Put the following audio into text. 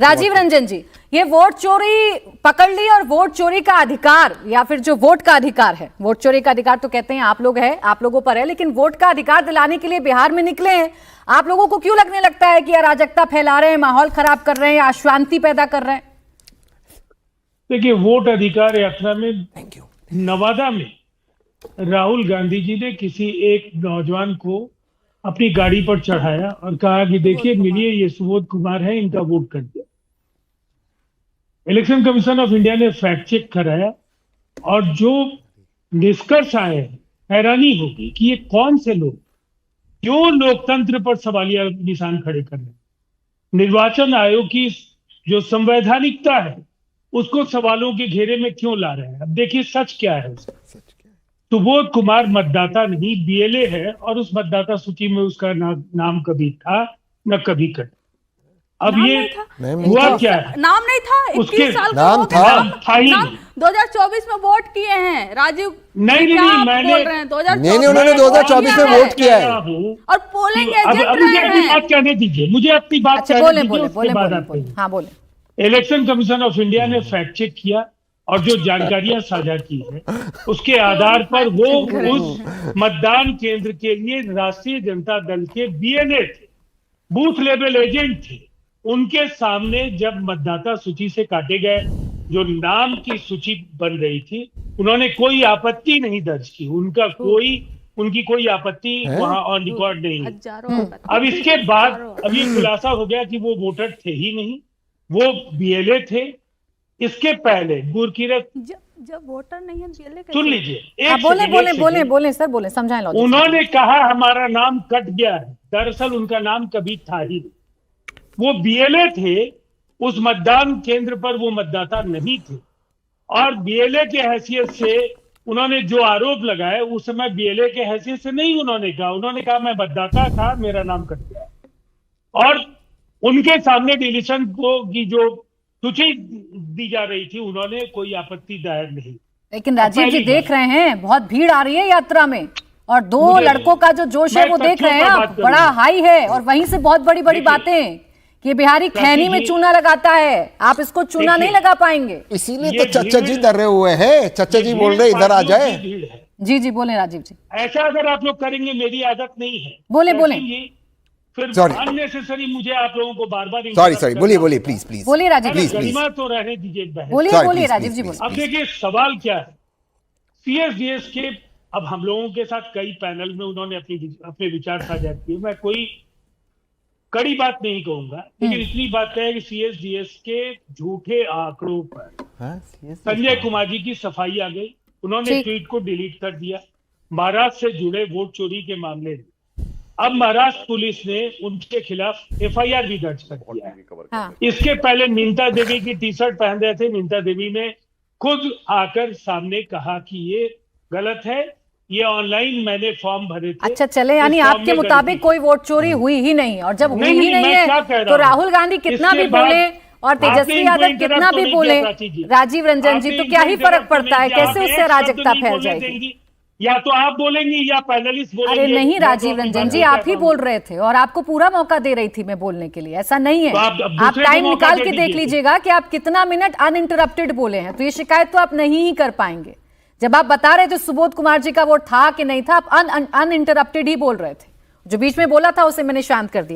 राजीव रंजन जी, ये वोट चोरी पकड़ ली और वोट चोरी का अधिकार या फिर जो वोट का अधिकार है, वोट चोरी का अधिकार तो कहते हैं आप लोग है, आप लोगों पर है, लेकिन वोट का अधिकार दिलाने के लिए बिहार में निकले हैं। आप लोगों को क्यों लगने लगता है कि अराजकता फैला रहे हैं, माहौल खराब कर रहे हैं, अशांति पैदा कर रहे हैं? देखिए, वोट अधिकार यात्रा में नवादा में राहुल गांधी जी ने किसी एक नौजवान को अपनी गाड़ी पर चढ़ाया और कहा कि देखिए मिलिए, ये सुबोध कुमार है, इनका वोट कर दिया। इलेक्शन कमीशन ऑफ इंडिया ने फैक्ट चेक कराया और जो निष्कर्ष आए, हैरानी होगी कि ये कौन से लोग क्यों लोकतंत्र पर सवालिया निशान खड़े कर रहे हैं। निर्वाचन आयोग की जो संवैधानिकता है उसको सवालों के घेरे में क्यों ला रहे हैं। अब देखिए सच क्या है। सुबोध कुमार मतदाता नहीं, बीएलए है और उस मतदाता सूची में उसका नाम कभी था न कभी कटा। अब ये हुआ क्या है, नाम नहीं था, 21 साल का नाम था ही 2024 में वोट किए हैं राजीव। नहीं मैंने बोल रहे हैं 2024 नहीं, उन्होंने 2024 में वोट किया है और पोलिंग एजेंट मुझे अपनी बात कहने दीजिए, मुझे अपनी बात कहने दीजिए, उसके बाद आते हैं। हाँ बोले। इलेक्शन कमीशन ऑफ इंडिया ने फैक्ट चेक किया और जो जानकारियां साझा की है उसके आधार पर वो उस मतदान केंद्र के लिए राष्ट्रीय जनता दल के बीएलए थे, बूथ लेवल एजेंट थे। उनके सामने जब मतदाता सूची से काटे गए, जो नाम की सूची बन रही थी, उन्होंने कोई आपत्ति नहीं दर्ज की। उनकी कोई आपत्ति वहां ऑन रिकॉर्ड नहीं। अब इसके बाद अब ये खुलासा हो गया कि वो वोटर थे ही नहीं, वो बीएलए थे। इसके पहले गुरकीरत जब वोटर नहीं है बीएलए सुन लीजिए, बोले सर, बोले समझाएं लॉजिक। उन्होंने कहा हमारा नाम कट गया है, दरअसल उनका नाम कभी था ही नहीं। वो बीएलए थे, उस मतदान केंद्र पर वो मतदाता नहीं थे और बीएलए के हैसियत से उन्होंने जो आरोप लगाए उस समय बीएलए के हैसियत से नहीं उन्होंने कहा मैं मतदाता था, मेरा नाम कट गया। और उनके सामने डिलीशन की जो सूची दी जा रही थी, उन्होंने कोई आपत्ति दायर नहीं। लेकिन राजीव जी देख रहे हैं बहुत भीड़ आ रही है यात्रा में और दो लड़कों का जो जोश है वो देख रहे हैं आप, बड़ा हाई है। और वहीं से बहुत बड़ी बड़ी बातें कि बिहारी खैनी में चूना लगाता है, आप इसको चूना नहीं लगा पाएंगे। इसीलिए तो चच्चा जी डरे हुए हैं। चच्चा जी बोल रहे इधर आ जाए। जी बोले राजीव जी। ऐसा अगर आप लोग करेंगे, मेरी आदत नहीं है। बोले फिर अननेसेसरी मुझे आप लोगों को बार-बार सॉरी बोलिए प्लीज बोलिए राजीव प्लीज गरिमा तो रहने दीजिए, बोलिए राजीव जी बोलिए। अब देखिए सवाल क्या है, सीएसडीएस के अब हम लोगों के साथ कई पैनल में उन्होंने अपने विचार साझा किए। मैं कोई कड़ी बात नहीं कहूंगा, लेकिन इतनी बात है कि सीएसडीएस के झूठे आंकड़ों पर संजय कुमार जी की सफाई आ गई। उन्होंने ट्वीट को डिलीट कर दिया महाराष्ट्र से जुड़े वोट चोरी के मामले में। अब महाराष्ट्र पुलिस ने उनके खिलाफ एफआईआर भी दर्ज कर दिया है। इसके पहले नीता देवी की टी शर्ट पहन रहे थे, नीता देवी ने खुद आकर सामने कहा कि ये गलत है, ये ऑनलाइन मैंने फॉर्म भरे थे। अच्छा चले, यानी आपके मुताबिक कोई वोट चोरी हुई ही नहीं, और जब हुई ही नहीं है तो राहुल गांधी कितना भी बोले और तेजस्वी यादव कितना भी बोले, राजीव रंजन जी, तो क्या ही फर्क पड़ता है? कैसे उससे अराजकता फैल जाएगी? या तो आप बोलेंगी या पैनलिस्ट बोलेंगे। अरे नहीं राजीव रंजन जी, आप ही बोल रहे थे और आपको पूरा मौका दे रही थी मैं बोलने के लिए। ऐसा नहीं है, आप टाइम निकाल के देख लीजिएगा कि आप कितना मिनट अनइंटरप्टेड बोले हैं। तो ये शिकायत तो आप नहीं ही कर पाएंगे। जब आप बता रहे थे सुबोध कुमार जी का वोट था कि नहीं था, आप अनइंटरप्टेड ही बोल रहे थे। जो बीच में बोला था उसे मैंने शांत कर दिया।